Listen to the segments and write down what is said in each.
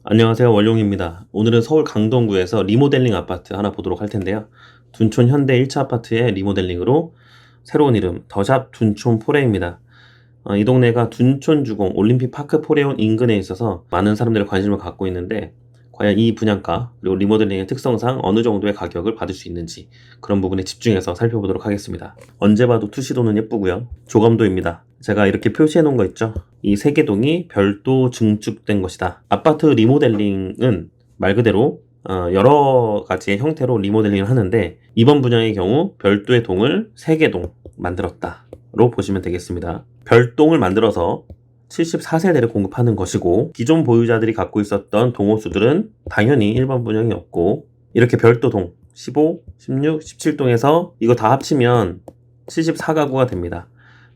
안녕하세요, 원룡입니다. 오늘은 서울 강동구에서 리모델링 아파트 하나 보도록 할 텐데요. 둔촌 현대 1차 아파트의 리모델링으로 새로운 이름 더샵 둔촌 포레입니다. 이 동네가 둔촌 주공 올림픽 파크 포레온 인근에 있어서 많은 사람들의 관심을 갖고 있는데, 과연 이 분양가 그리고 리모델링의 특성상 어느 정도의 가격을 받을 수 있는지 그런 부분에 집중해서 살펴보도록 하겠습니다. 언제 봐도 투시도는 예쁘고요. 조감도입니다. 제가 이렇게 표시해 놓은 거 있죠. 이 세개동이 별도 증축된 것이다. 아파트 리모델링은 말 그대로 여러 가지의 형태로 리모델링을 하는데, 이번 분양의 경우 별도의 동을 3개동 만들었다로 보시면 되겠습니다. 별동을 만들어서 74세대를 공급하는 것이고, 기존 보유자들이 갖고 있었던 동호수들은 당연히 일반 분양이 없고, 이렇게 별도 동 15, 16, 17동에서 이거 다 합치면 74가구가 됩니다.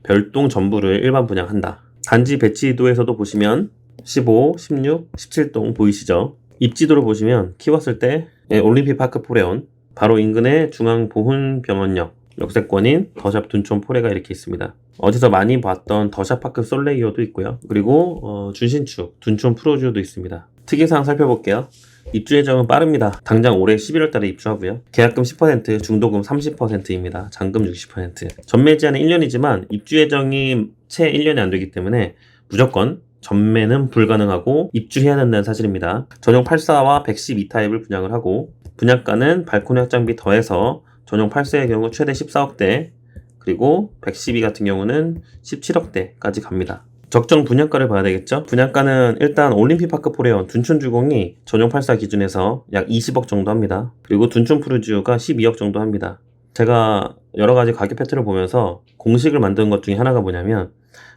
별동 전부를 일반 분양한다. 단지 배치도에서도 보시면 15, 16, 17동 보이시죠? 입지도를 보시면 키웠을 때 올림픽 파크 포레온 바로 인근에 중앙보훈병원역 역세권인 더샵 둔촌 포레가 이렇게 있습니다. 어디서 많이 봤던 더샵 파크 솔레이어도 있고요. 그리고 준신축 둔촌 프로주도 있습니다. 특이사항 살펴볼게요. 입주 예정은 빠릅니다. 당장 올해 11월 달에 입주하고요. 계약금 10%, 중도금 30%입니다. 잔금 60%. 전매제한은 1년이지만 입주 예정이 채 1년이 안 되기 때문에 무조건 전매는 불가능하고 입주해야 된다는 사실입니다. 전용 84와 112타입을 분양을 하고, 분양가는 발코니 확장비 더해서 전용 84의 경우 최대 14억대, 그리고 112 같은 경우는 17억대까지 갑니다. 적정 분양가를 봐야 되겠죠? 분양가는 일단 올림픽 파크 포레온 둔촌 주공이 전용 84 기준에서 약 20억 정도 합니다. 그리고 둔촌 푸르지오가 12억 정도 합니다. 제가 여러 가지 가격 패턴을 보면서 공식을 만든 것 중에 하나가 뭐냐면,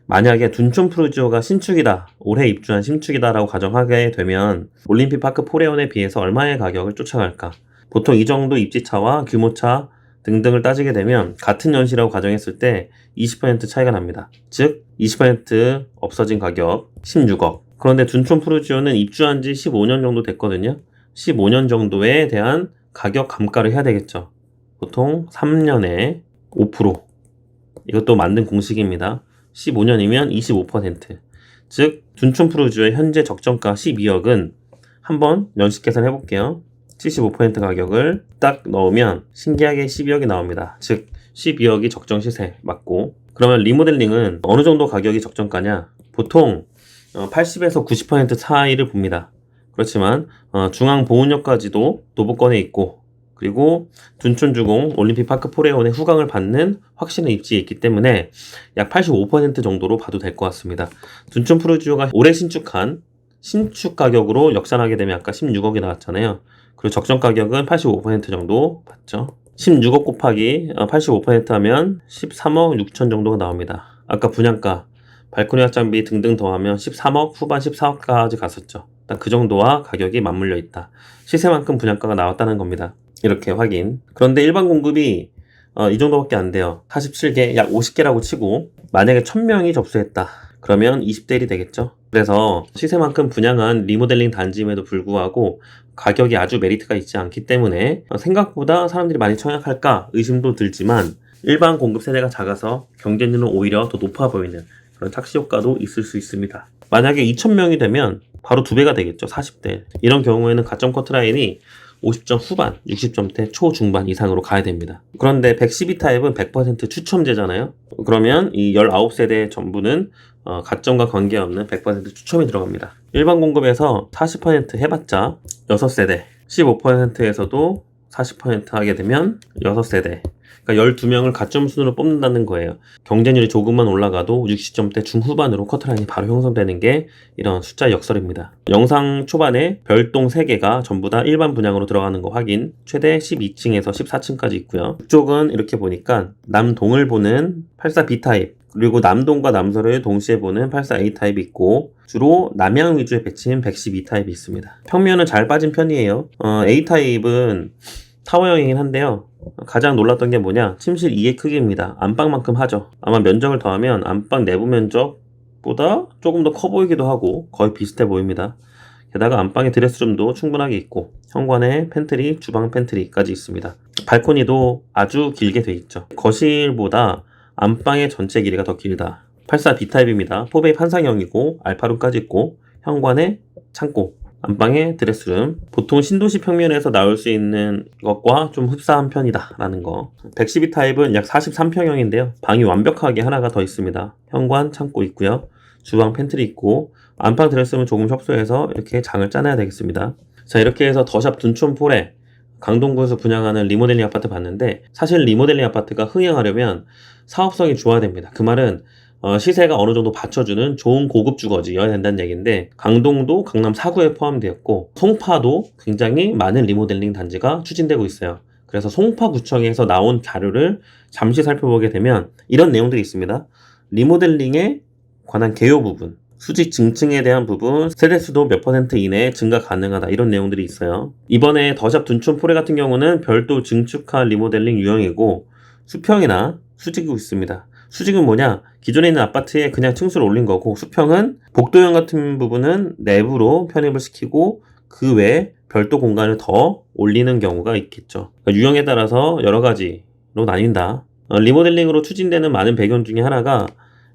만약에 둔촌 푸르지오가 신축이다, 올해 입주한 신축이다 라고 가정하게 되면 올림픽 파크 포레온에 비해서 얼마의 가격을 쫓아갈까? 보통 이 정도 입지차와 규모차 등등을 따지게 되면 같은 연시라고 가정했을 때 20% 차이가 납니다. 즉 20% 없어진 가격 16억. 그런데 둔촌 푸르지오는 입주한 지 15년 정도 됐거든요. 15년 정도에 대한 가격 감가를 해야 되겠죠. 보통 3년에 5%. 이것도 만든 공식입니다. 15년이면 25%. 즉 둔촌 푸르지오의 현재 적정가 12억은 한번 연식 계산 해볼게요. 75% 가격을 딱 넣으면 신기하게 12억이 나옵니다. 즉 12억이 적정 시세 맞고, 그러면 리모델링은 어느 정도 가격이 적정가냐? 보통 80에서 90% 차이를 봅니다. 그렇지만 중앙보훈역까지도 도보권에 있고, 그리고 둔촌주공 올림픽 파크 포레온의 후광을 받는 확실한 입지에 있기 때문에 약 85% 정도로 봐도 될 것 같습니다. 둔촌 푸르지오가 올해 신축한 신축 가격으로 역산하게 되면 아까 16억이 나왔잖아요. 그리고 적정 가격은 85% 정도 받죠. 16억 곱하기 85% 하면 13억 6천 정도가 나옵니다. 아까 분양가, 발코니 확장비 등등 더하면 13억, 후반 14억까지 갔었죠. 딱 그 정도와 가격이 맞물려 있다. 시세만큼 분양가가 나왔다는 겁니다. 이렇게 확인. 그런데 일반 공급이 이 정도밖에 안 돼요. 47개, 약 50개라고 치고, 만약에 1000명이 접수했다. 그러면 20대 1이 되겠죠. 그래서 시세만큼 분양한 리모델링 단지임에도 불구하고 가격이 아주 메리트가 있지 않기 때문에 생각보다 사람들이 많이 청약할까 의심도 들지만, 일반 공급 세대가 작아서 경쟁률은 오히려 더 높아 보이는 그런 착시 효과도 있을 수 있습니다. 만약에 2000명이 되면 바로 2배가 되겠죠. 40대. 이런 경우에는 가점 커트라인이 50점 후반, 60점대 초중반 이상으로 가야 됩니다. 그런데 112타입은 100% 추첨제잖아요. 그러면 이 19세대 전부는 가점과 관계없는 100% 추첨이 들어갑니다. 일반 공급에서 40% 해봤자 6세대, 15%에서도 40% 하게 되면 6세대. 그러니까 12명을 가점 순으로 뽑는다는 거예요. 경쟁률이 조금만 올라가도 60점대 중후반으로 커트라인이 바로 형성되는 게 이런 숫자 역설입니다. 영상 초반에 별동 3개가 전부 다 일반 분양으로 들어가는 거 확인. 최대 12층에서 14층까지 있고요. 이쪽은 이렇게 보니까 남동을 보는 84B타입, 그리고 남동과 남서를 동시에 보는 84A타입이 있고, 주로 남향 위주의 배치인 112타입이 있습니다. 평면은 잘 빠진 편이에요. A타입은 타워형이긴 한데요. 가장 놀랐던 게 뭐냐? 침실 2의 크기입니다. 안방만큼 하죠. 아마 면적을 더하면 안방 내부 면적보다 조금 더 커 보이기도 하고 거의 비슷해 보입니다. 게다가 안방에 드레스룸도 충분하게 있고, 현관에 팬트리, 주방 팬트리까지 있습니다. 발코니도 아주 길게 돼 있죠. 거실보다 안방의 전체 길이가 더 길다. 84B타입입니다. 포베이 판상형이고 알파룸까지 있고, 현관에 창고, 안방에 드레스룸. 보통 신도시 평면에서 나올 수 있는 것과 좀 흡사한 편이다 라는 거. 112 타입은 약 43평형인데요. 방이 완벽하게 하나가 더 있습니다. 현관, 창고 있고요. 주방, 팬트리 있고, 안방 드레스룸은 조금 협소해서 이렇게 장을 짜놔야 되겠습니다. 자, 이렇게 해서 더샵 둔촌폴에 강동구에서 분양하는 리모델링 아파트 봤는데, 사실 리모델링 아파트가 흥행하려면 사업성이 좋아야 됩니다. 그 말은 시세가 어느 정도 받쳐주는 좋은 고급 주거지여야 된다는 얘기인데, 강동도 강남 4구에 포함되었고 송파도 굉장히 많은 리모델링 단지가 추진되고 있어요. 그래서 송파구청에서 나온 자료를 잠시 살펴보게 되면 이런 내용들이 있습니다. 리모델링에 관한 개요 부분, 수직 증층에 대한 부분, 세대수도 몇 % 이내에 증가 가능하다, 이런 내용들이 있어요. 이번에 더샵 둔촌포레 같은 경우는 별도 증축한 리모델링 유형이고 수평이나 수직이 있습니다. 수직은 뭐냐? 기존에 있는 아파트에 그냥 층수를 올린 거고, 수평은 복도형 같은 부분은 내부로 편입을 시키고 그 외에 별도 공간을 더 올리는 경우가 있겠죠. 그러니까 유형에 따라서 여러 가지로 나뉜다. 리모델링으로 추진되는 많은 배경 중에 하나가,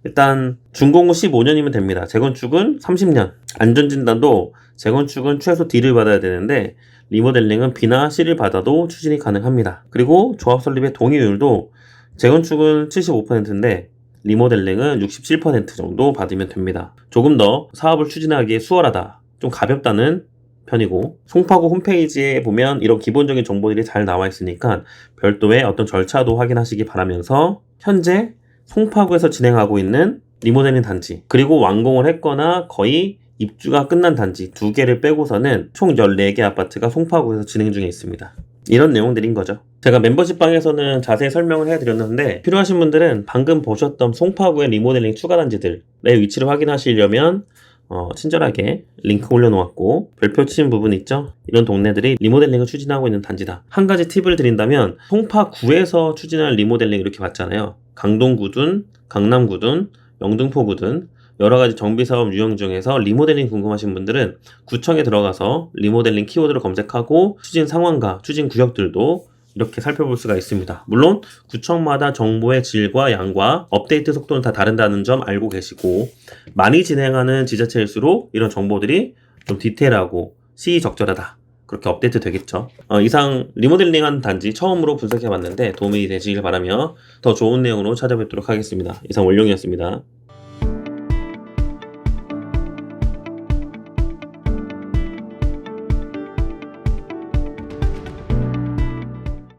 일단 준공후 15년이면 됩니다. 재건축은 30년. 안전진단도 재건축은 최소 D를 받아야 되는데 리모델링은 B나 C를 받아도 추진이 가능합니다. 그리고 조합 설립의 동의율도 재건축은 75%인데 리모델링은 67% 정도 받으면 됩니다. 조금 더 사업을 추진하기에 수월하다, 좀 가볍다는 편이고, 송파구 홈페이지에 보면 이런 기본적인 정보들이 잘 나와 있으니까 별도의 어떤 절차도 확인하시기 바라면서, 현재 송파구에서 진행하고 있는 리모델링 단지, 그리고 완공을 했거나 거의 입주가 끝난 단지 2개를 빼고서는 총 14개 아파트가 송파구에서 진행 중에 있습니다. 이런 내용들인 거죠. 제가 멤버십 방에서는 자세히 설명을 해드렸는데, 필요하신 분들은 방금 보셨던 송파구의 리모델링 추가 단지들의 위치를 확인하시려면 친절하게 링크 올려놓았고, 별표 치는 부분 있죠? 이런 동네들이 리모델링을 추진하고 있는 단지다. 한 가지 팁을 드린다면, 송파구에서 추진할 리모델링 이렇게 봤잖아요. 강동구든, 강남구든, 영등포구든 여러가지 정비사업 유형 중에서 리모델링 궁금하신 분들은 구청에 들어가서 리모델링 키워드를 검색하고 추진 상황과 추진 구역들도 이렇게 살펴볼 수가 있습니다. 물론 구청마다 정보의 질과 양과 업데이트 속도는 다 다른다는 점 알고 계시고, 많이 진행하는 지자체일수록 이런 정보들이 좀 디테일하고 시의적절하다, 그렇게 업데이트 되겠죠. 이상 리모델링한 단지 처음으로 분석해봤는데 도움이 되시길 바라며 더 좋은 내용으로 찾아뵙도록 하겠습니다. 이상 원룡이었습니다.